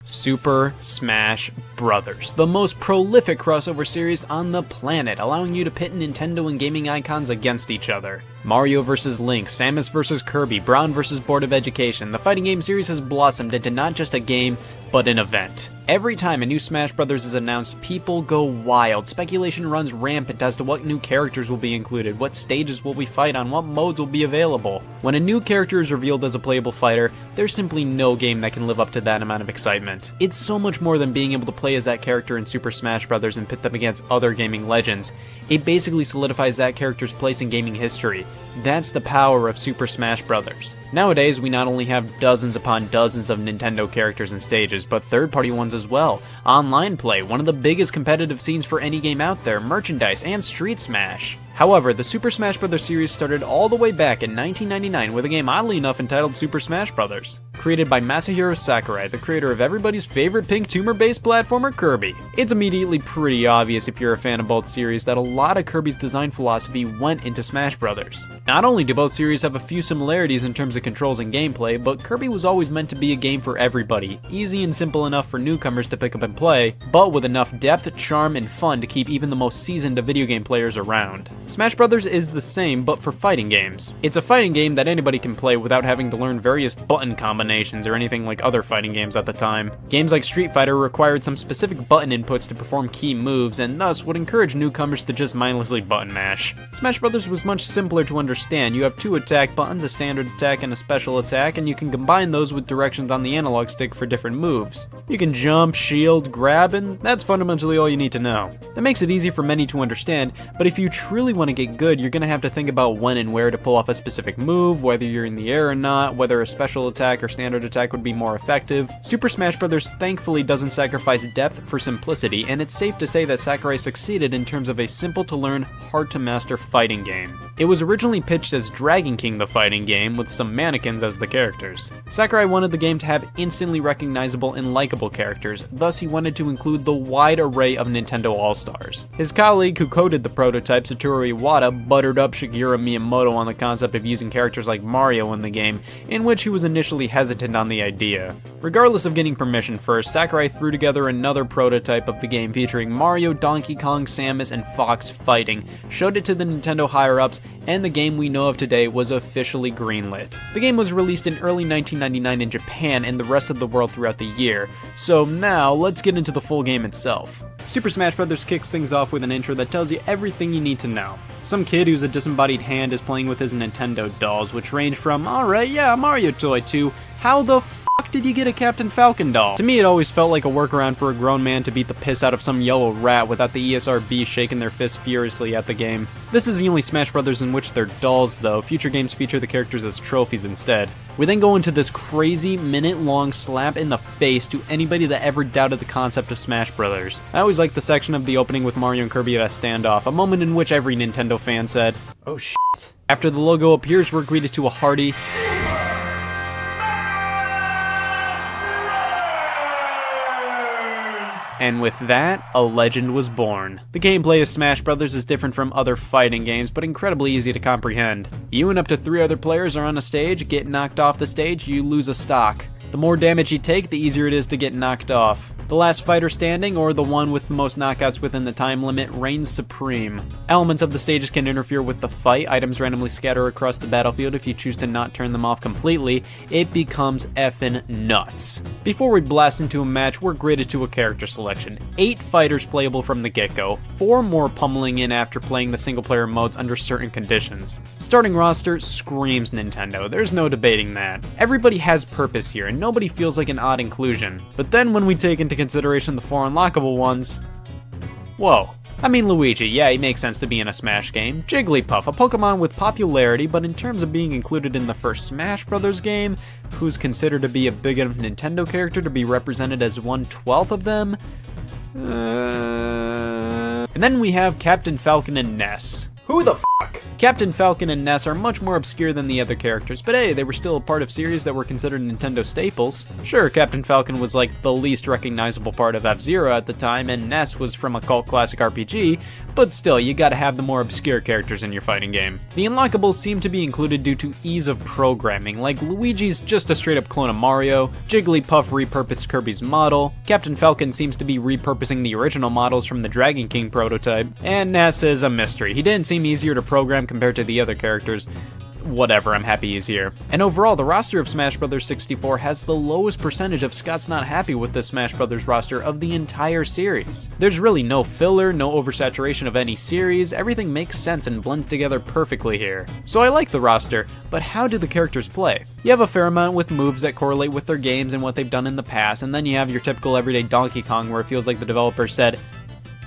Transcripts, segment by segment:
Super Smash Bros., the most prolific crossover series on the planet, allowing you to pit Nintendo and gaming icons against each other. Mario vs. Link, Samus vs. Kirby, Brawl vs. Board of Education, the fighting game series has blossomed into not just a game, but an event. Every time a new Smash Bros. Is announced, people go wild. Speculation runs rampant as to what new characters will be included, what stages will we fight on, what modes will be available. When a new character is revealed as a playable fighter, there's simply no game that can live up to that amount of excitement. It's so much more than being able to play as that character in Super Smash Bros. And pit them against other gaming legends. It basically solidifies that character's place in gaming history. That's the power of Super Smash Bros. Nowadays, we not only have dozens upon dozens of Nintendo characters and stages, but third-party ones as well. Online play, one of the biggest competitive scenes for any game out there, merchandise, and Street Smash. However, the Super Smash Bros. Series started all the way back in 1999 with a game oddly enough entitled Super Smash Bros., created by Masahiro Sakurai, the creator of everybody's favorite pink tumor-based platformer Kirby. It's immediately pretty obvious if you're a fan of both series that a lot of Kirby's design philosophy went into Smash Bros. Not only do both series have a few similarities in terms of controls and gameplay, but Kirby was always meant to be a game for everybody, easy and simple enough for newcomers to pick up and play, but with enough depth, charm, and fun to keep even the most seasoned of video game players around. Smash Bros. Is the same, but for fighting games. It's a fighting game that anybody can play without having to learn various button combinations or anything like other fighting games at the time. Games like Street Fighter required some specific button inputs to perform key moves, and thus would encourage newcomers to just mindlessly button mash. Smash Bros. Was much simpler to understand. You have two attack buttons, a standard attack and a special attack, and you can combine those with directions on the analog stick for different moves. You can jump, shield, grab, and that's fundamentally all you need to know. That makes it easy for many to understand, but if you truly want to get good, you're going to have to think about when and where to pull off a specific move, whether you're in the air or not, whether a special attack or standard attack would be more effective. Super Smash Bros. Thankfully doesn't sacrifice depth for simplicity, and it's safe to say that Sakurai succeeded in terms of a simple to learn, hard to master fighting game. It was originally pitched as Dragon King the fighting game, with some mannequins as the characters. Sakurai wanted the game to have instantly recognizable and likable characters, thus he wanted to include the wide array of Nintendo All-Stars. His colleague who coded the prototype, Satoru Iwata, buttered up Shigeru Miyamoto on the concept of using characters like Mario in the game, in which he was initially hesitant on the idea. Regardless of getting permission first, Sakurai threw together another prototype of the game featuring Mario, Donkey Kong, Samus, and Fox fighting, showed it to the Nintendo higher-ups, and the game we know of today was officially greenlit. The game was released in early 1999 in Japan and the rest of the world throughout the year, so now let's get into the full game itself. Super Smash Bros. Kicks things off with an intro that tells you everything you need to know. Some kid who's a disembodied hand is playing with his Nintendo dolls, which range from, alright, yeah, a Mario toy, to, how the fuck did you get a Captain Falcon doll? To me, it always felt like a workaround for a grown man to beat the piss out of some yellow rat without the ESRB shaking their fists furiously at the game. This is the only Smash Bros. In which they're dolls, though. Future games feature the characters as trophies instead. We then go into this crazy, minute-long slap in the face to anybody that ever doubted the concept of Smash Bros. I always liked the section of the opening with Mario and Kirby at a standoff, a moment in which every Nintendo fan said, "Oh shit." After the logo appears, we're greeted to a hearty and with that, a legend was born. The gameplay of Smash Bros. Is different from other fighting games, but incredibly easy to comprehend. You and up to 3 other players are on a stage, get knocked off the stage, you lose a stock. The more damage you take, the easier it is to get knocked off. The last fighter standing, or the one with the most knockouts within the time limit, reigns supreme. Elements of the stages can interfere with the fight. Items randomly scatter across the battlefield. If you choose to not turn them off completely, it becomes effing nuts. Before we blast into a match, we're graded to a character selection. 8 fighters playable from the get-go, 4 more pummeling in after playing the single-player modes under certain conditions. Starting roster screams Nintendo, there's no debating that. Everybody has purpose here, and nobody feels like an odd inclusion. But then when we take into consideration the 4 unlockable ones, whoa. I mean, Luigi, yeah, he makes sense to be in a Smash game. Jigglypuff, a Pokemon with popularity, but in terms of being included in the first Smash Bros. Game, who's considered to be a big enough Nintendo character to be represented as 1/12 of them? And then we have Captain Falcon and Ness. Who the f Captain Falcon and Ness are much more obscure than the other characters, but hey, they were still a part of series that were considered Nintendo staples. Sure, Captain Falcon was like the least recognizable part of F-Zero at the time, and Ness was from a cult classic RPG, but still, you gotta have the more obscure characters in your fighting game. The unlockables seem to be included due to ease of programming, like Luigi's just a straight up clone of Mario, Jigglypuff repurposed Kirby's model, Captain Falcon seems to be repurposing the original models from the Dragon King prototype, and Ness is a mystery. He didn't seem easier to program compared to the other characters. Whatever, I'm happy he's here. And overall, the roster of Smash Bros. 64 has the lowest percentage of Scott's not happy with this Smash Bros. Roster of the entire series. There's really no filler, no oversaturation of any series, everything makes sense and blends together perfectly here. So I like the roster, but how do the characters play? You have a fair amount with moves that correlate with their games and what they've done in the past, and then you have your typical everyday Donkey Kong where it feels like the developer said,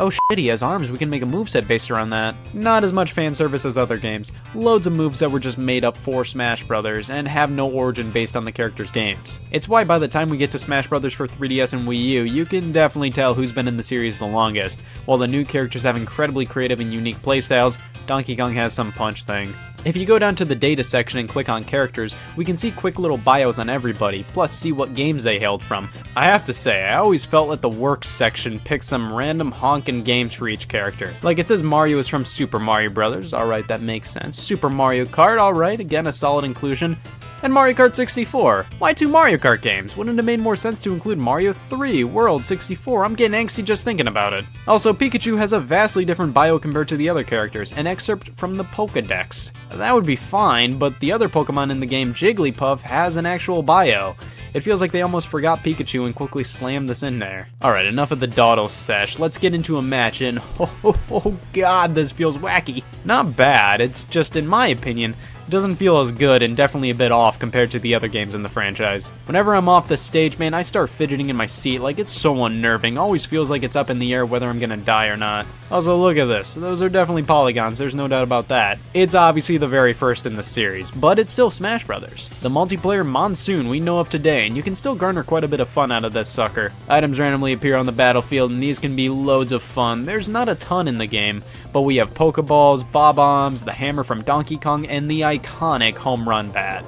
oh shit, he has arms, we can make a moveset based around that. Not as much fan service as other games. Loads of moves that were just made up for Smash Bros. And have no origin based on the character's games. It's why by the time we get to Smash Bros. For 3DS and Wii U, you can definitely tell who's been in the series the longest. While the new characters have incredibly creative and unique playstyles, Donkey Kong has some punch thing. If you go down to the data section and click on characters, we can see quick little bios on everybody, plus see what games they hailed from. I have to say, I always felt like the works section picked some random honkin' games for each character. Like it says Mario is from Super Mario Bros., alright, that makes sense. Super Mario Kart, alright, again a solid inclusion. And Mario Kart 64. Why 2 Mario Kart games? Wouldn't it have made more sense to include Mario 3, World 64? I'm getting angsty just thinking about it. Also, Pikachu has a vastly different bio compared to the other characters, an excerpt from the Pokédex. That would be fine, but the other Pokemon in the game, Jigglypuff, has an actual bio. It feels like they almost forgot Pikachu and quickly slammed this in there. Alright, enough of the dawdle sesh. Let's get into a match and oh god, this feels wacky. Not bad, it's just, in my opinion, doesn't feel as good and definitely a bit off compared to the other games in the franchise. Whenever I'm off the stage, man, I start fidgeting in my seat, like it's so unnerving. Always feels like it's up in the air whether I'm gonna die or not. Also, look at this. Those are definitely polygons, there's no doubt about that. It's obviously the very first in the series, but it's still Smash Brothers. The multiplayer monsoon we know of today, and you can still garner quite a bit of fun out of this sucker. Items randomly appear on the battlefield, and these can be loads of fun. There's not a ton in the game, but we have Pokeballs, Bob-Ombs, the hammer from Donkey Kong, and the iconic home run bat.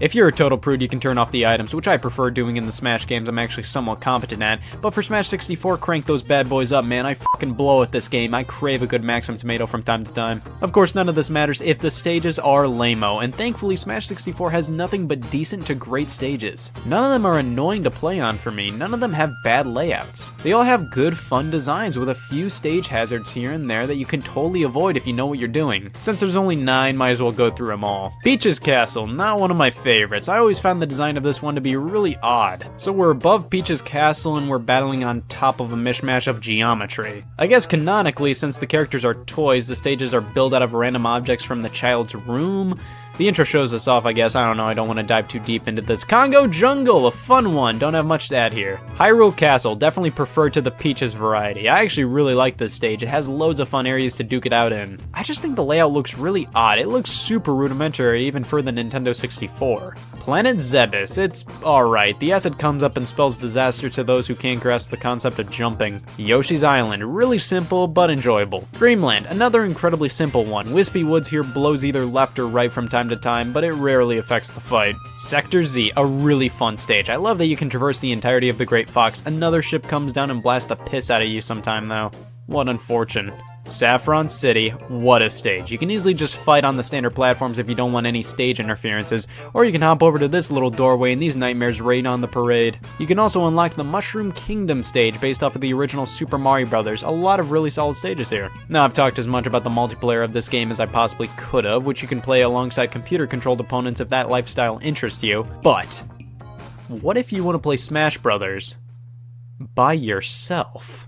If you're a total prude, you can turn off the items, which I prefer doing in the Smash games I'm actually somewhat competent at, but for Smash 64, crank those bad boys up, man. I fucking blow at this game. I crave a good Maxim Tomato from time to time. Of course, none of this matters if the stages are lame-o, and thankfully Smash 64 has nothing but decent to great stages. None of them are annoying to play on for me, none of them have bad layouts. They all have good, fun designs with a few stage hazards here and there that you can totally avoid if you know what you're doing. Since there's only 9, might as well go through them all. Peach's Castle, not one of my favorites. I always found the design of this one to be really odd. So we're above Peach's Castle and we're battling on top of a mishmash of geometry. I guess canonically, since the characters are toys, the stages are built out of random objects from the child's room. The intro shows us off, I guess. I don't know, I don't want to dive too deep into this. Congo Jungle, a fun one. Don't have much to add here. Hyrule Castle, definitely preferred to the Peaches variety. I actually really like this stage. It has loads of fun areas to duke it out in. I just think the layout looks really odd. It looks super rudimentary, even for the Nintendo 64. Planet Zebes, it's alright. The acid comes up and spells disaster to those who can't grasp the concept of jumping. Yoshi's Island, really simple but enjoyable. Dreamland, another incredibly simple one. Wispy Woods here blows either left or right from time to time, but it rarely affects the fight. Sector Z, a really fun stage. I love that you can traverse the entirety of the Great Fox. Another ship comes down and blasts the piss out of you sometime though. What unfortunate. Saffron City, what a stage. You can easily just fight on the standard platforms if you don't want any stage interferences, or you can hop over to this little doorway and these nightmares rain on the parade. You can also unlock the Mushroom Kingdom stage based off of the original Super Mario Bros. A lot of really solid stages here. Now I've talked as much about the multiplayer of this game as I possibly could have, which you can play alongside computer-controlled opponents if that lifestyle interests you, but what if you want to play Smash Brothers by yourself?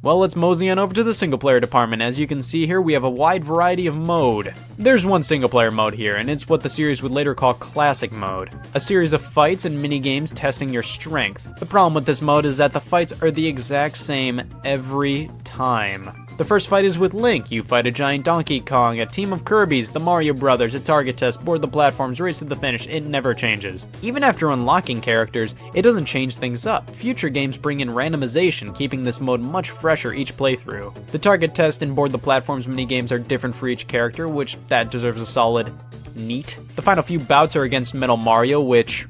Well, let's mosey on over to the single-player department. As you can see here, we have a wide variety of mode. There's one single-player mode here, and it's what the series would later call Classic Mode. A series of fights and mini-games testing your strength. The problem with this mode is that the fights are the exact same every time. The first fight is with Link. You fight a giant Donkey Kong, a team of Kirbys, the Mario Brothers, a target test, board the platforms, race to the finish. It never changes. Even after unlocking characters, it doesn't change things up. Future games bring in randomization, keeping this mode much fresher each playthrough. The target test and board the platforms minigames are different for each character, which that deserves a solid neat. The final few bouts are against Metal Mario, which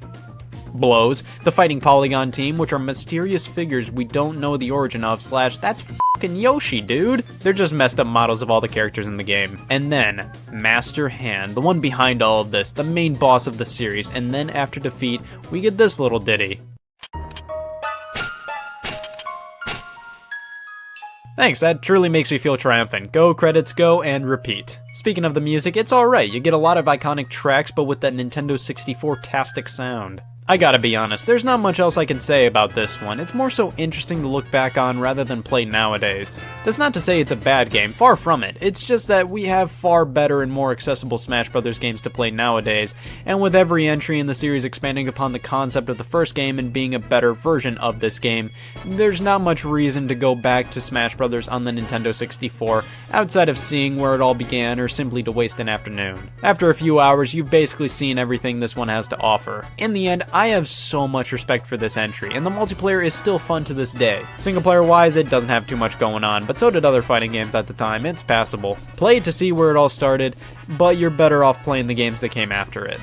blows. The Fighting Polygon team, which are mysterious figures we don't know the origin of, / that's fucking Yoshi, dude. They're just messed up models of all the characters in the game. And then, Master Hand, the one behind all of this, the main boss of the series, and then after defeat, we get this little ditty. Thanks, that truly makes me feel triumphant. Go, credits go, and repeat. Speaking of the music, it's alright. You get a lot of iconic tracks, but with that Nintendo 64-tastic sound. I gotta be honest, there's not much else I can say about this one. It's more so interesting to look back on rather than play nowadays. That's not to say it's a bad game, far from it. It's just that we have far better and more accessible Smash Bros. Games to play nowadays, and with every entry in the series expanding upon the concept of the first game and being a better version of this game, there's not much reason to go back to Smash Bros. On the Nintendo 64, outside of seeing where it all began or simply to waste an afternoon. After a few hours, you've basically seen everything this one has to offer. In the end, I have so much respect for this entry, and the multiplayer is still fun to this day. Single player wise, it doesn't have too much going on, but so did other fighting games at the time. It's passable. Play it to see where it all started, but you're better off playing the games that came after it.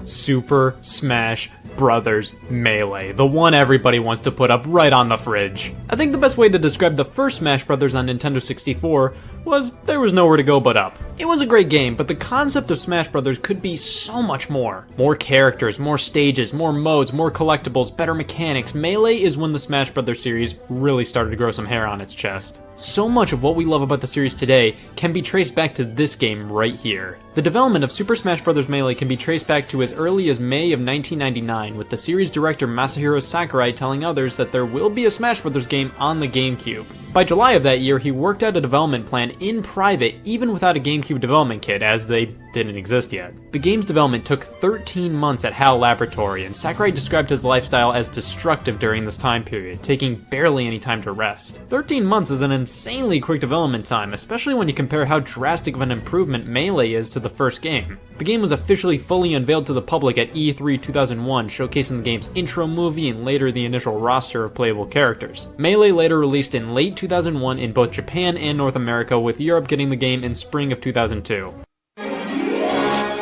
Super Smash Bros. Melee, the one everybody wants to put up right on the fridge. I think the best way to describe the first Smash Bros. On Nintendo 64 was there was nowhere to go but up. It was a great game, but the concept of Smash Bros. Could be so much more. More characters, more stages, more modes, more collectibles, better mechanics. Melee is when the Smash Bros. Series really started to grow some hair on its chest. So much of what we love about the series today can be traced back to this game right here. The development of Super Smash Bros. Melee can be traced back to as early as May of 1999, with the series director Masahiro Sakurai telling others that there will be a Smash Bros. Game on the GameCube. By July of that year, he worked out a development plan in private, even without a GameCube development kit, as they didn't exist yet. The game's development took 13 months at HAL Laboratory, and Sakurai described his lifestyle as destructive during this time period, taking barely any time to rest. 13 months is an insanely quick development time, especially when you compare how drastic of an improvement Melee is to the first game. The game was officially fully unveiled to the public at E3 2001, showcasing the game's intro movie and later the initial roster of playable characters. Melee later released in late 2001 in both Japan and North America, with Europe getting the game in spring of 2002.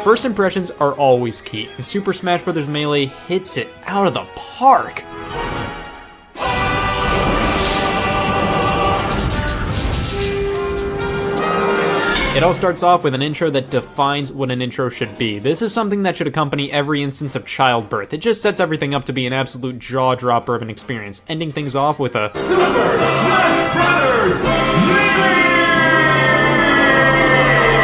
First impressions are always key, and Super Smash Bros. Melee hits it out of the park. It all starts off with an intro that defines what an intro should be. This is something that should accompany every instance of childbirth. It just sets everything up to be an absolute jaw-dropper of an experience, ending things off with a Super Smash Brothers Melee!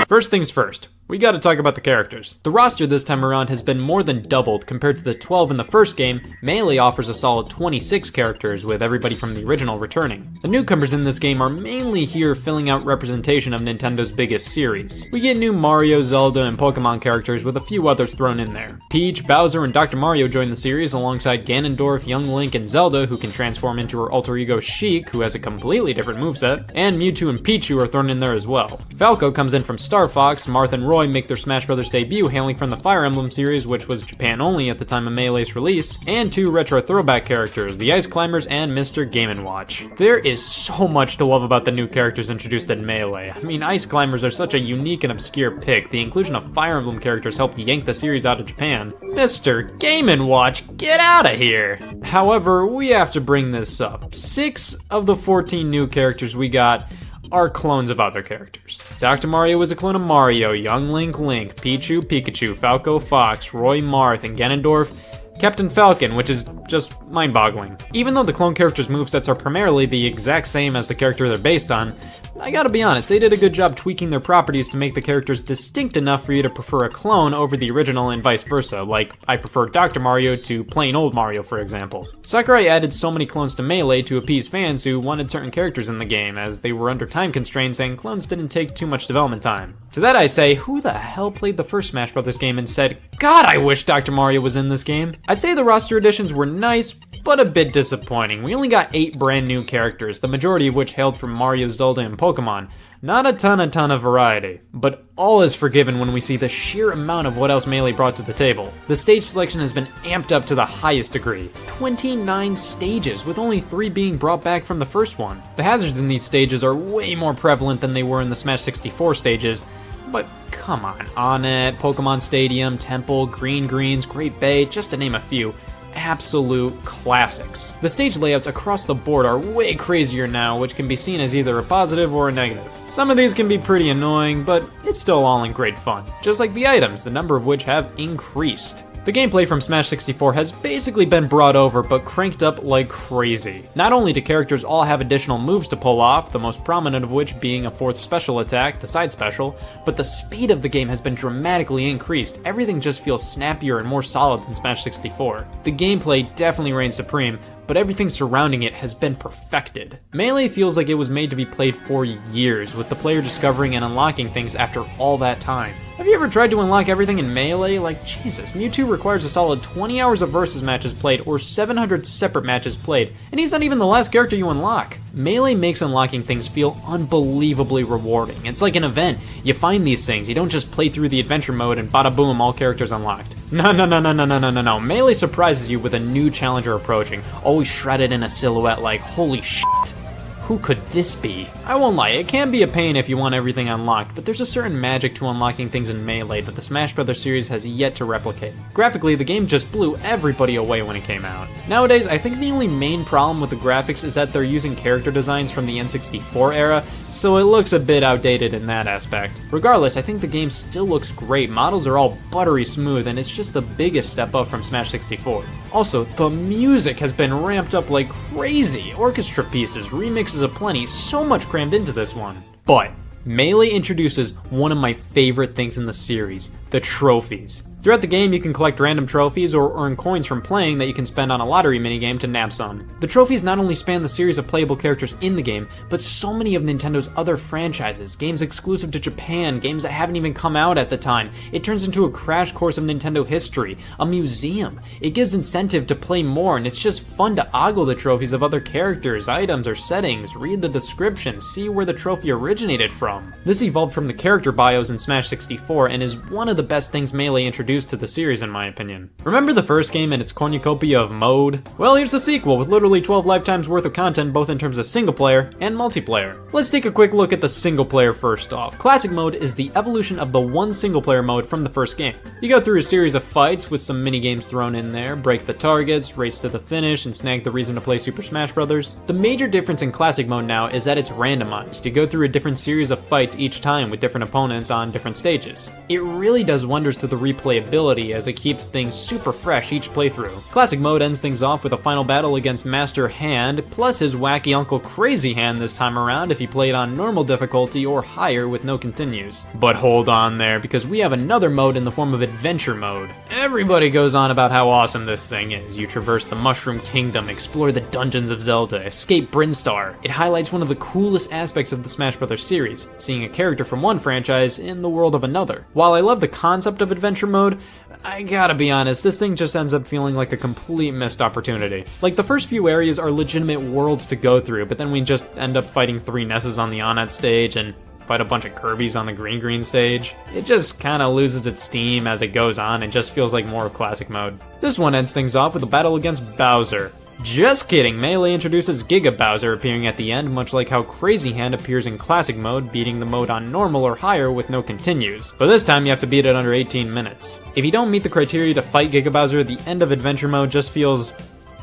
First things first, we gotta talk about the characters. The roster this time around has been more than doubled compared to the 12 in the first game. Melee offers a solid 26 characters, with everybody from the original returning. The newcomers in this game are mainly here filling out representation of Nintendo's biggest series. We get new Mario, Zelda, and Pokemon characters with a few others thrown in there. Peach, Bowser, and Dr. Mario join the series alongside Ganondorf, Young Link, and Zelda, who can transform into her alter ego Sheik, who has a completely different moveset, and Mewtwo and Pichu are thrown in there as well. Falco comes in from Star Fox, Marth and Roy make their Smash Bros. Debut hailing from the Fire Emblem series, which was Japan only at the time of Melee's release, and two retro throwback characters, the Ice Climbers and Mr. Game & Watch. There is so much to love about the new characters introduced in Melee. I mean, Ice Climbers are such a unique and obscure pick. The inclusion of Fire Emblem characters helped yank the series out of Japan. Mr. Game & Watch, get out of here! However, we have to bring this up. 6 of the 14 new characters we got are clones of other characters. Dr. Mario is a clone of Mario, Young Link, Pichu, Pikachu, Falco, Fox, Roy, Marth, and Ganondorf, Captain Falcon, which is just mind-boggling. Even though the clone characters' movesets are primarily the exact same as the character they're based on, I gotta be honest, they did a good job tweaking their properties to make the characters distinct enough for you to prefer a clone over the original and vice versa, like I prefer Dr. Mario to plain old Mario, for example. Sakurai added so many clones to Melee to appease fans who wanted certain characters in the game, as they were under time constraints and clones didn't take too much development time. To that I say, who the hell played the first Smash Bros. Game and said, God, I wish Dr. Mario was in this game? I'd say the roster additions were nice, but a bit disappointing. We only got 8 brand new characters, the majority of which hailed from Mario, Zelda, and Pokemon. Not a ton of variety, but all is forgiven when we see the sheer amount of what else Melee brought to the table. The stage selection has been amped up to the highest degree. 29 stages, with only 3 being brought back from the first one. The hazards in these stages are way more prevalent than they were in the Smash 64 stages, but come on, Onett, Pokemon Stadium, Temple, Green Greens, Great Bay, just to name a few. Absolute classics. The stage layouts across the board are way crazier now, which can be seen as either a positive or a negative. Some of these can be pretty annoying, but it's still all in great fun. Just like the items, the number of which have increased. The gameplay from Smash 64 has basically been brought over, but cranked up like crazy. Not only do characters all have additional moves to pull off, the most prominent of which being a 4th special attack, the side special, but the speed of the game has been dramatically increased. Everything just feels snappier and more solid than Smash 64. The gameplay definitely reigns supreme, but everything surrounding it has been perfected. Melee feels like it was made to be played for years, with the player discovering and unlocking things after all that time. Have you ever tried to unlock everything in Melee? Like, Jesus, Mewtwo requires a solid 20 hours of versus matches played or 700 separate matches played, and he's not even the last character you unlock. Melee makes unlocking things feel unbelievably rewarding. It's like an event. You find these things, you don't just play through the adventure mode and bada boom, all characters unlocked. No. Melee surprises you with a new challenger approaching, always shredded in a silhouette like, holy shit. Who could this be? I won't lie, it can be a pain if you want everything unlocked, but there's a certain magic to unlocking things in Melee that the Smash Bros. Series has yet to replicate. Graphically, the game just blew everybody away when it came out. Nowadays, I think the only main problem with the graphics is that they're using character designs from the N64 era, so it looks a bit outdated in that aspect. Regardless, I think the game still looks great, models are all buttery smooth, and it's just the biggest step up from Smash 64. Also, the music has been ramped up like crazy. Orchestra pieces, remixes aplenty, so much crammed into this one. But Melee introduces one of my favorite things in the series, the trophies. Throughout the game, you can collect random trophies or earn coins from playing that you can spend on a lottery minigame to nab some. The trophies not only span the series of playable characters in the game, but so many of Nintendo's other franchises, games exclusive to Japan, games that haven't even come out at the time. It turns into a crash course of Nintendo history, a museum. It gives incentive to play more, and it's just fun to ogle the trophies of other characters, items, or settings, read the description, see where the trophy originated from. This evolved from the character bios in Smash 64 and is one of the best things Melee introduced to the series in my opinion. Remember the first game and its cornucopia of mode? Well, here's a sequel with literally 12 lifetimes worth of content both in terms of single player and multiplayer. Let's take a quick look at the single player first off. Classic mode is the evolution of the one single player mode from the first game. You go through a series of fights with some mini games thrown in there, break the targets, race to the finish, and snag the reason to play Super Smash Bros. The major difference in classic mode now is that it's randomized. You go through a different series of fights each time with different opponents on different stages. It really does wonders to the replayability as it keeps things super fresh each playthrough. Classic mode ends things off with a final battle against Master Hand, plus his wacky Uncle Crazy Hand this time around if he played on normal difficulty or higher with no continues. But hold on there, because we have another mode in the form of adventure mode. Everybody goes on about how awesome this thing is. You traverse the Mushroom Kingdom, explore the dungeons of Zelda, escape Brinstar. It highlights one of the coolest aspects of the Smash Bros. Series, seeing a character from one franchise in the world of another. While I love the concept of adventure mode, I gotta be honest, this thing just ends up feeling like a complete missed opportunity. Like, the first few areas are legitimate worlds to go through, but then we just end up fighting 3 Nesses on the Onett stage and fight a bunch of Kirbys on the Green stage. It just kinda loses its steam as it goes on and just feels like more of classic mode. This one ends things off with a battle against Bowser. Just kidding, Melee introduces Giga Bowser appearing at the end, much like how Crazy Hand appears in classic mode, beating the mode on normal or higher with no continues. But this time you have to beat it under 18 minutes. If you don't meet the criteria to fight Giga Bowser, the end of adventure mode just feels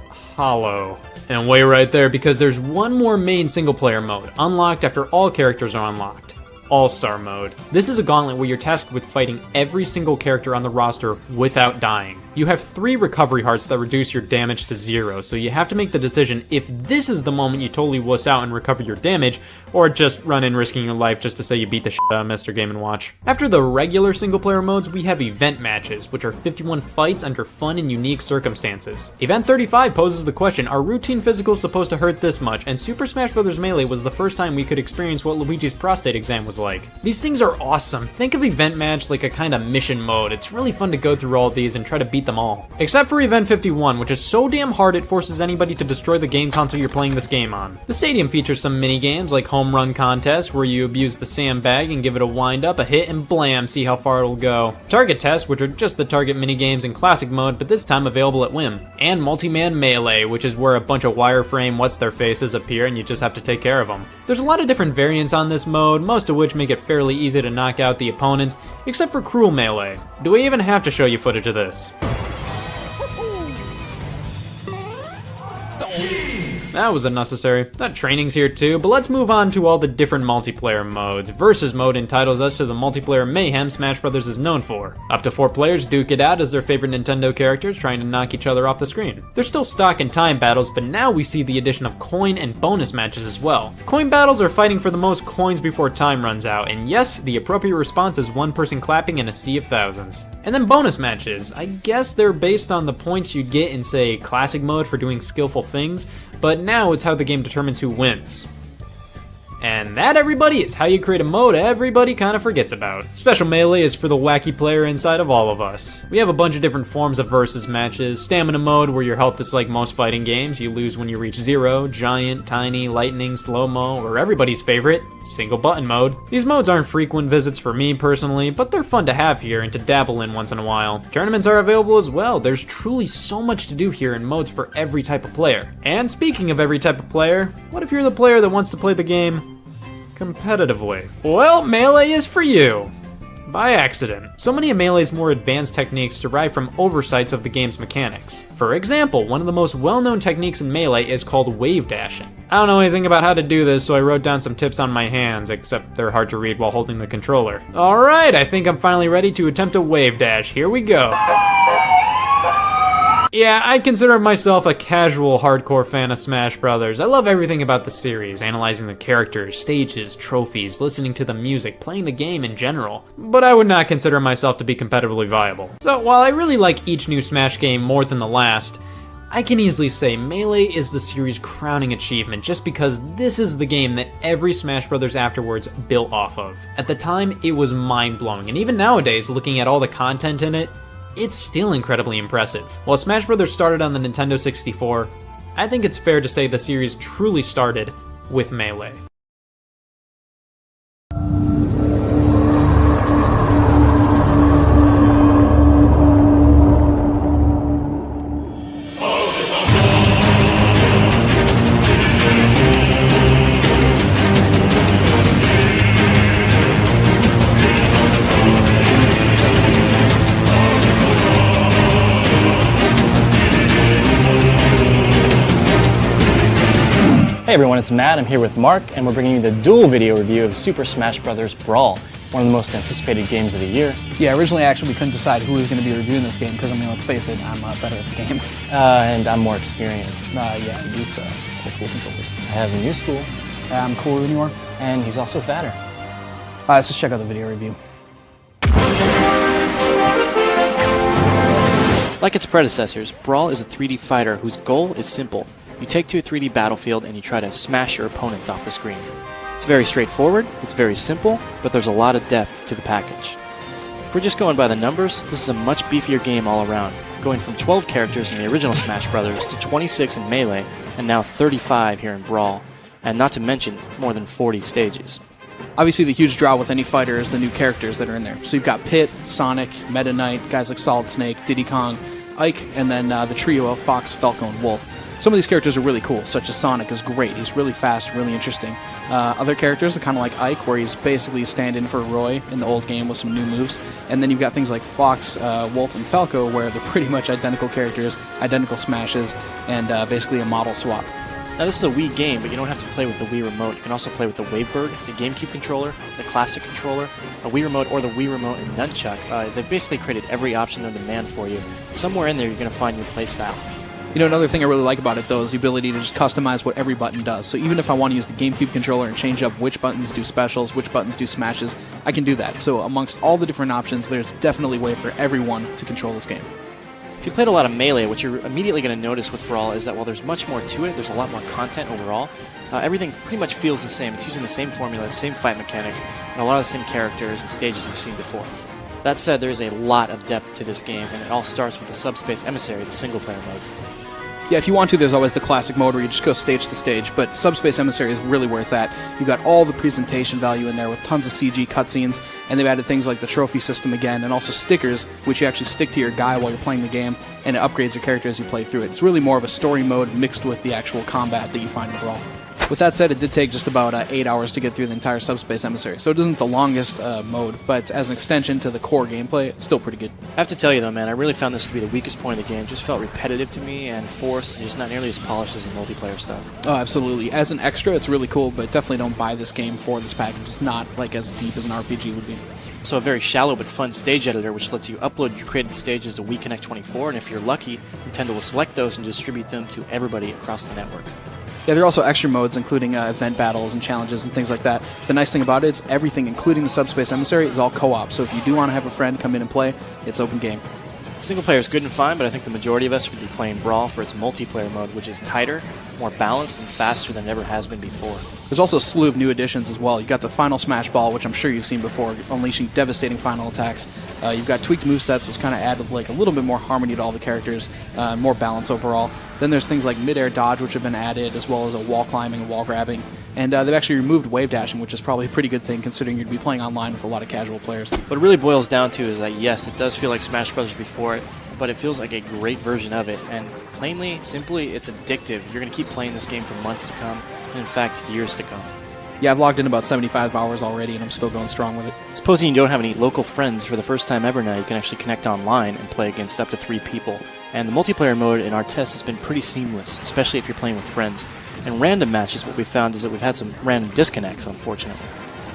hollow. And wait right there, because there's one more main single player mode, unlocked after all characters are unlocked. All-Star mode. This is a gauntlet where you're tasked with fighting every single character on the roster without dying. You have 3 recovery hearts that reduce your damage to 0, so you have to make the decision if this is the moment you totally wuss out and recover your damage, or just run in risking your life just to say you beat the shit out of Mr. Game & Watch. After the regular single player modes, we have event matches, which are 51 fights under fun and unique circumstances. Event 35 poses the question, are routine physicals supposed to hurt this much? And Super Smash Bros. Melee was the first time we could experience what Luigi's prostate exam was like. These things are awesome. Think of event match like a kind of mission mode. It's really fun to go through all these and try to beat beat them all. Except for Event 51, which is so damn hard it forces anybody to destroy the game console you're playing this game on. The stadium features some mini games like home run contests where you abuse the sandbag and give it a wind up, a hit, and blam, see how far it'll go. Target tests, which are just the target mini games in classic mode, but this time available at whim. And multi-man melee, which is where a bunch of wireframe what's-their-faces appear and you just have to take care of them. There's a lot of different variants on this mode, most of which make it fairly easy to knock out the opponents, except for cruel melee. Do we even have to show you footage of this? That was unnecessary. That training's here too, but let's move on to all the different multiplayer modes. Versus mode entitles us to the multiplayer mayhem Smash Bros. Is known for. Up to 4 players duke it out as their favorite Nintendo characters trying to knock each other off the screen. There's still stock and time battles, but now we see the addition of coin and bonus matches as well. Coin battles are fighting for the most coins before time runs out, and yes, the appropriate response is one person clapping in a sea of thousands. And then bonus matches. I guess they're based on the points you'd get in, say, classic mode for doing skillful things, but now it's how the game determines who wins. And that, everybody, is how you create a mode everybody kind of forgets about. Special Melee is for the wacky player inside of all of us. We have a bunch of different forms of versus matches. Stamina mode, where your health is like most fighting games, you lose when you reach 0. Giant, tiny, lightning, slow-mo, or everybody's favorite, single button mode. These modes aren't frequent visits for me personally, but they're fun to have here and to dabble in once in a while. Tournaments are available as well. There's truly so much to do here in modes for every type of player. And speaking of every type of player, what if you're the player that wants to play the game competitively? Well, Melee is for you. By accident. So many of Melee's more advanced techniques derive from oversights of the game's mechanics. For example, one of the most well-known techniques in Melee is called wave dashing. I don't know anything about how to do this, so I wrote down some tips on my hands, except they're hard to read while holding the controller. Alright, I think I'm finally ready to attempt a wave dash. Here we go. Yeah, I consider myself a casual hardcore fan of Smash Bros. I love everything about the series, analyzing the characters, stages, trophies, listening to the music, playing the game in general. But I would not consider myself to be competitively viable. So while I really like each new Smash game more than the last, I can easily say Melee is the series' crowning achievement just because this is the game that every Smash Bros. Afterwards built off of. At the time, it was mind-blowing, and even nowadays, looking at all the content in it, it's still incredibly impressive. While Smash Bros. Started on the Nintendo 64, I think it's fair to say the series truly started with Melee. Hey everyone, it's Matt. I'm here with Mark, and we're bringing you the dual video review of Super Smash Bros. Brawl, one of the most anticipated games of the year. Yeah, originally actually we couldn't decide who was going to be reviewing this game because, I mean, let's face it, I'm better at the game. And I'm more experienced. Yeah, these old school controllers. I have a new school. I'm cooler than you are. And he's also fatter. Let's just check out the video review. Like its predecessors, Brawl is a 3D fighter whose goal is simple. You take to a 3D battlefield and you try to smash your opponents off the screen. It's very straightforward, it's very simple, but there's a lot of depth to the package. If we're just going by the numbers, this is a much beefier game all around, going from 12 characters in the original Smash Bros. To 26 in Melee, and now 35 here in Brawl, and not to mention more than 40 stages. Obviously, the huge draw with any fighter is the new characters that are in there. So you've got Pit, Sonic, Meta Knight, guys like Solid Snake, Diddy Kong, Ike, and then the trio of Fox, Falco, and Wolf. Some of these characters are really cool, such as Sonic is great. He's really fast, really interesting. Other characters are kind of like Ike, where he's basically stand-in for Roy in the old game with some new moves. And then you've got things like Fox, Wolf, and Falco, where they're pretty much identical characters, identical smashes, and basically a model swap. Now this is a Wii game, but you don't have to play with the Wii Remote. You can also play with the Wavebird, the GameCube controller, the Classic controller, a Wii Remote, or the Wii Remote and Nunchuck. They've basically created every option on demand for you. Somewhere in there you're going to find your playstyle. You know, another thing I really like about it, though, is the ability to just customize what every button does. So even if I want to use the GameCube controller and change up which buttons do specials, which buttons do smashes, I can do that. So amongst all the different options, there's definitely a way for everyone to control this game. If you played a lot of Melee, what you're immediately going to notice with Brawl is that while there's much more to it, there's a lot more content overall, everything pretty much feels the same. It's using the same formula, the same fight mechanics, and a lot of the same characters and stages you've seen before. That said, there is a lot of depth to this game, and it all starts with the Subspace Emissary, the single-player mode. Yeah, if you want to, there's always the classic mode where you just go stage to stage, but Subspace Emissary is really where it's at. You've got all the presentation value in there with tons of CG cutscenes, and they've added things like the trophy system again, and also stickers, which you actually stick to your guy while you're playing the game, and it upgrades your character as you play through it. It's really more of a story mode mixed with the actual combat that you find in Brawl. With that said, it did take just about 8 hours to get through the entire Subspace Emissary, so it isn't the longest mode, but as an extension to the core gameplay, it's still pretty good. I have to tell you though, man, I really found this to be the weakest point of the game. It just felt repetitive to me and forced, and just not nearly as polished as the multiplayer stuff. Oh, absolutely. As an extra, it's really cool, but definitely don't buy this game for this package. It's not like as deep as an RPG would be. So a very shallow but fun stage editor which lets you upload your created stages to WeConnect 24, and if you're lucky, Nintendo will select those and distribute them to everybody across the network. Yeah, there are also extra modes, including event battles and challenges and things like that. The nice thing about it is everything, including the Subspace Emissary, is all co-op. So if you do want to have a friend come in and play, it's open game. Single player is good and fine, but I think the majority of us are going to be playing Brawl for its multiplayer mode, which is tighter, more balanced, and faster than it ever has been before. There's also a slew of new additions as well. You've got the final Smash Ball, which I'm sure you've seen before, unleashing devastating final attacks. You've got tweaked movesets, which kind of add like a little bit more harmony to all the characters, more balance overall. Then there's things like mid-air dodge, which have been added, as well as a wall climbing and wall grabbing. And they've actually removed wave dashing, which is probably a pretty good thing considering you'd be playing online with a lot of casual players. What it really boils down to is that yes, it does feel like Smash Bros. Before it, but it feels like a great version of it. And plainly, simply, it's addictive. You're going to keep playing this game for months to come, and in fact, years to come. Yeah, I've logged in about 75 hours already, and I'm still going strong with it. Supposing you don't have any local friends, for the first time ever now, you can actually connect online and play against up to 3 people. And the multiplayer mode in our tests has been pretty seamless, especially if you're playing with friends. And random matches, what we found is that we've had some random disconnects, unfortunately.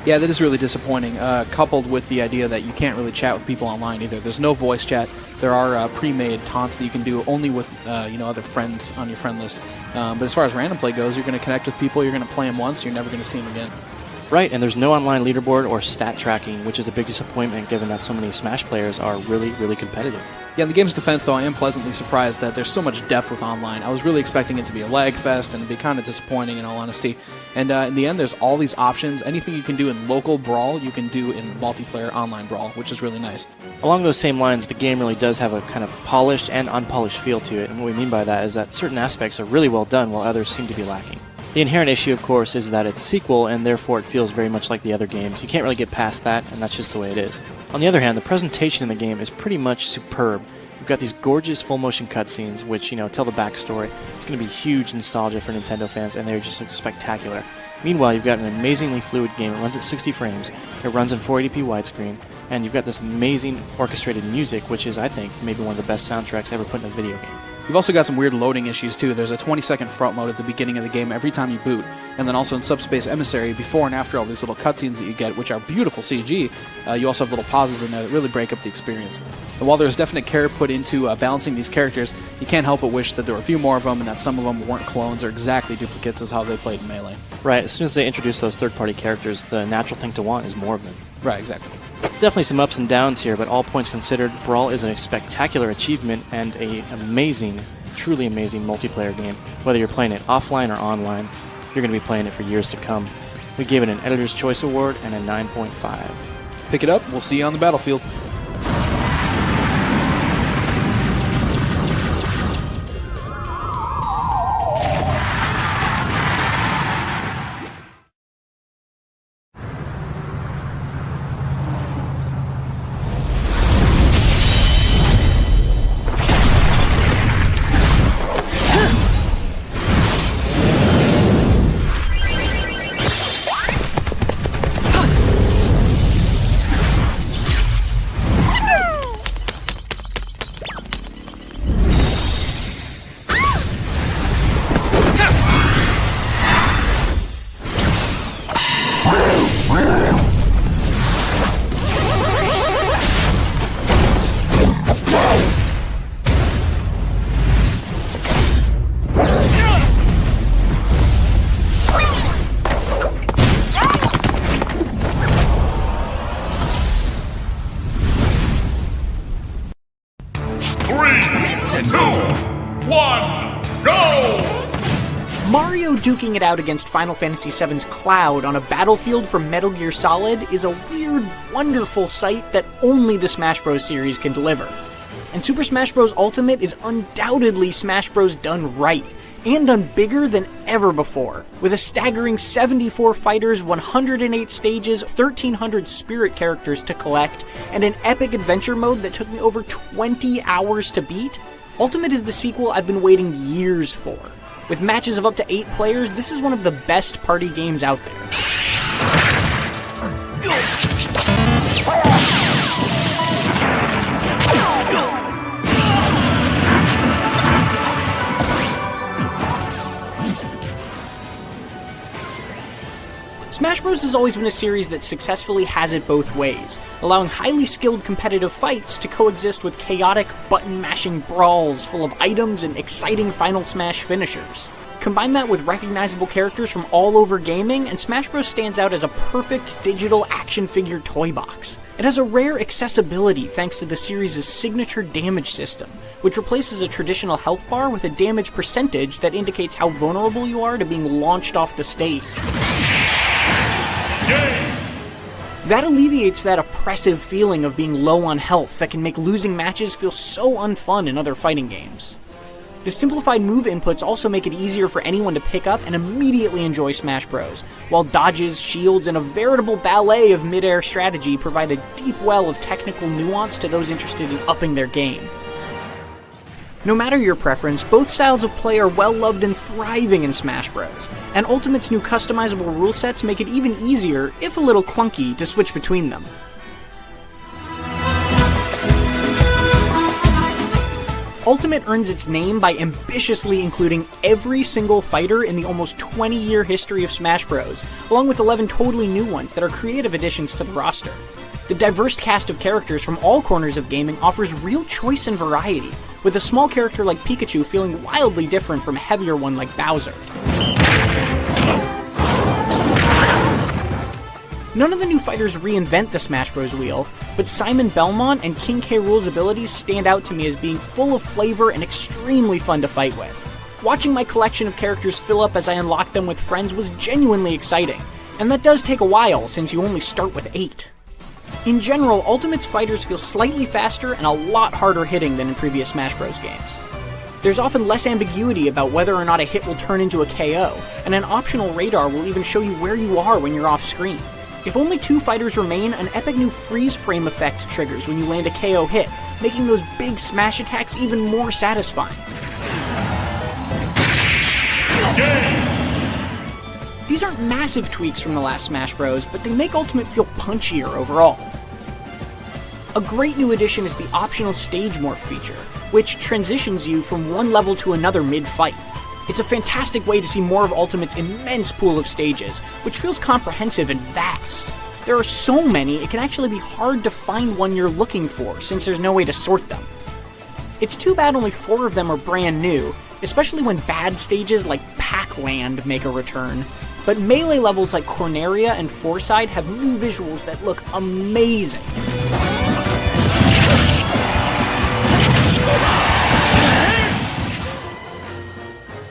Yeah, that is really disappointing, coupled with the idea that you can't really chat with people online either. There's no voice chat. There are pre-made taunts that you can do only with other friends on your friend list. But as far as random play goes, you're going to connect with people, you're going to play them once, you're never going to see them again. Right, and there's no online leaderboard or stat tracking, which is a big disappointment given that so many Smash players are really, really competitive. Yeah, in the game's defense, though, I am pleasantly surprised that there's so much depth with online. I was really expecting it to be a lag fest and it'd be kind of disappointing in all honesty. And in the end, there's all these options. Anything you can do in local Brawl, you can do in multiplayer online Brawl, which is really nice. Along those same lines, the game really does have a kind of polished and unpolished feel to it, and what we mean by that is that certain aspects are really well done while others seem to be lacking. The inherent issue, of course, is that it's a sequel, and therefore it feels very much like the other games. You can't really get past that, and that's just the way it is. On the other hand, the presentation in the game is pretty much superb. You've got these gorgeous full-motion cutscenes, which, tell the backstory. It's going to be huge nostalgia for Nintendo fans, and they're just spectacular. Meanwhile, you've got an amazingly fluid game. It runs at 60 frames, it runs in 480p widescreen, and you've got this amazing orchestrated music, which is, I think, maybe one of the best soundtracks ever put in a video game. You've also got some weird loading issues too. There's a 20-second front load at the beginning of the game every time you boot, and then also in Subspace Emissary, before and after all these little cutscenes that you get, which are beautiful CG, you also have little pauses in there that really break up the experience. And while there's definite care put into balancing these characters, you can't help but wish that there were a few more of them and that some of them weren't clones or exactly duplicates as how they played in Melee. Right, as soon as they introduce those third-party characters, the natural thing to want is more of them. Right, exactly. Definitely some ups and downs here, but all points considered, Brawl is a spectacular achievement and an amazing, truly amazing multiplayer game. Whether you're playing it offline or online, you're going to be playing it for years to come. We gave it an Editor's Choice Award and a 9.5. Pick it up, we'll see you on the battlefield. Mario duking it out against Final Fantasy VII's Cloud on a battlefield from Metal Gear Solid is a weird, wonderful sight that only the Smash Bros. Series can deliver. And Super Smash Bros. Ultimate is undoubtedly Smash Bros. Done right, and done bigger than ever before, with a staggering 74 fighters, 108 stages, 1,300 spirit characters to collect, and an epic adventure mode that took me over 20 hours to beat. Ultimate is the sequel I've been waiting years for. With matches of up to 8 players, this is one of the best party games out there. Smash Bros. Has always been a series that successfully has it both ways, allowing highly skilled competitive fights to coexist with chaotic, button-mashing brawls full of items and exciting Final Smash finishers. Combine that with recognizable characters from all over gaming, and Smash Bros. Stands out as a perfect digital action figure toy box. It has a rare accessibility thanks to the series' signature damage system, which replaces a traditional health bar with a damage percentage that indicates how vulnerable you are to being launched off the stage. That alleviates that oppressive feeling of being low on health that can make losing matches feel so unfun in other fighting games. The simplified move inputs also make it easier for anyone to pick up and immediately enjoy Smash Bros., while dodges, shields, and a veritable ballet of mid-air strategy provide a deep well of technical nuance to those interested in upping their game. No matter your preference, both styles of play are well loved and thriving in Smash Bros., and Ultimate's new customizable rule sets make it even easier, if a little clunky, to switch between them. Ultimate earns its name by ambitiously including every single fighter in the almost 20-year history of Smash Bros., along with 11 totally new ones that are creative additions to the roster. The diverse cast of characters from all corners of gaming offers real choice and variety, with a small character like Pikachu feeling wildly different from a heavier one like Bowser. None of the new fighters reinvent the Smash Bros. Wheel, but Simon Belmont and King K. Rool's abilities stand out to me as being full of flavor and extremely fun to fight with. Watching my collection of characters fill up as I unlock them with friends was genuinely exciting, and that does take a while since you only start with 8. In general, Ultimate's fighters feel slightly faster and a lot harder hitting than in previous Smash Bros. Games. There's often less ambiguity about whether or not a hit will turn into a KO, and an optional radar will even show you where you are when you're off screen. If only 2 fighters remain, an epic new freeze frame effect triggers when you land a KO hit, making those big smash attacks even more satisfying. These aren't massive tweaks from the last Smash Bros., but they make Ultimate feel punchier overall. A great new addition is the optional stage morph feature, which transitions you from one level to another mid-fight. It's a fantastic way to see more of Ultimate's immense pool of stages, which feels comprehensive and vast. There are so many, it can actually be hard to find one you're looking for, since there's no way to sort them. It's too bad only 4 of them are brand new, especially when bad stages like Pac-Land make a return. But melee levels like Corneria and Forside have new visuals that look amazing.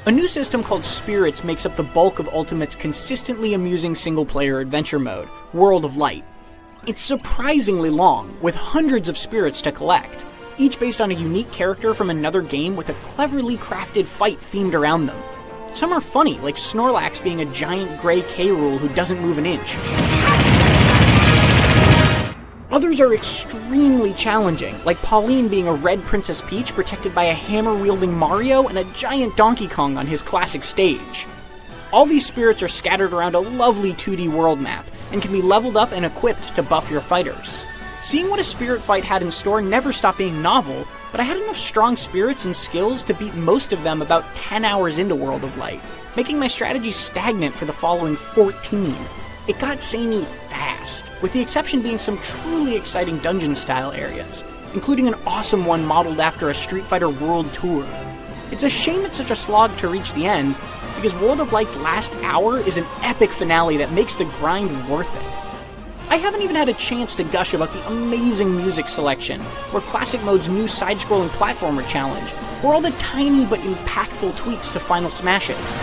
A new system called Spirits makes up the bulk of Ultimate's consistently amusing single-player adventure mode, World of Light. It's surprisingly long, with hundreds of spirits to collect, each based on a unique character from another game with a cleverly crafted fight themed around them. Some are funny, like Snorlax being a giant gray K. Rool who doesn't move an inch. Others are extremely challenging, like Pauline being a red Princess Peach protected by a hammer-wielding Mario and a giant Donkey Kong on his classic stage. All these spirits are scattered around a lovely 2D world map, and can be leveled up and equipped to buff your fighters. Seeing what a spirit fight had in store never stopped being novel, but I had enough strong spirits and skills to beat most of them about 10 hours into World of Light, making my strategy stagnant for the following 14. It got samey fast, with the exception being some truly exciting dungeon-style areas, including an awesome one modeled after a Street Fighter World Tour. It's a shame it's such a slog to reach the end, because World of Light's last hour is an epic finale that makes the grind worth it. I haven't even had a chance to gush about the amazing music selection, or Classic Mode's new side-scrolling platformer challenge, or all the tiny but impactful tweaks to Final Smashes.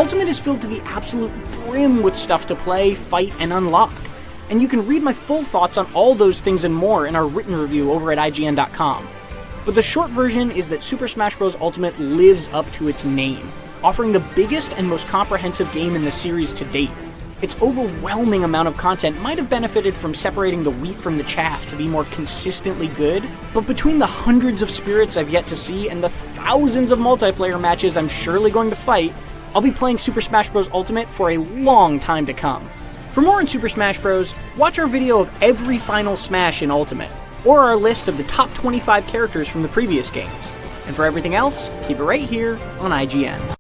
Ultimate is filled to the absolute brim with stuff to play, fight, and unlock. And you can read my full thoughts on all those things and more in our written review over at IGN.com. But the short version is that Super Smash Bros. Ultimate lives up to its name, offering the biggest and most comprehensive game in the series to date. Its overwhelming amount of content might have benefited from separating the wheat from the chaff to be more consistently good, but between the hundreds of spirits I've yet to see and the thousands of multiplayer matches I'm surely going to fight, I'll be playing Super Smash Bros. Ultimate for a long time to come. For more on Super Smash Bros., watch our video of every final Smash in Ultimate, or our list of the top 25 characters from the previous games. And for everything else, keep it right here on IGN.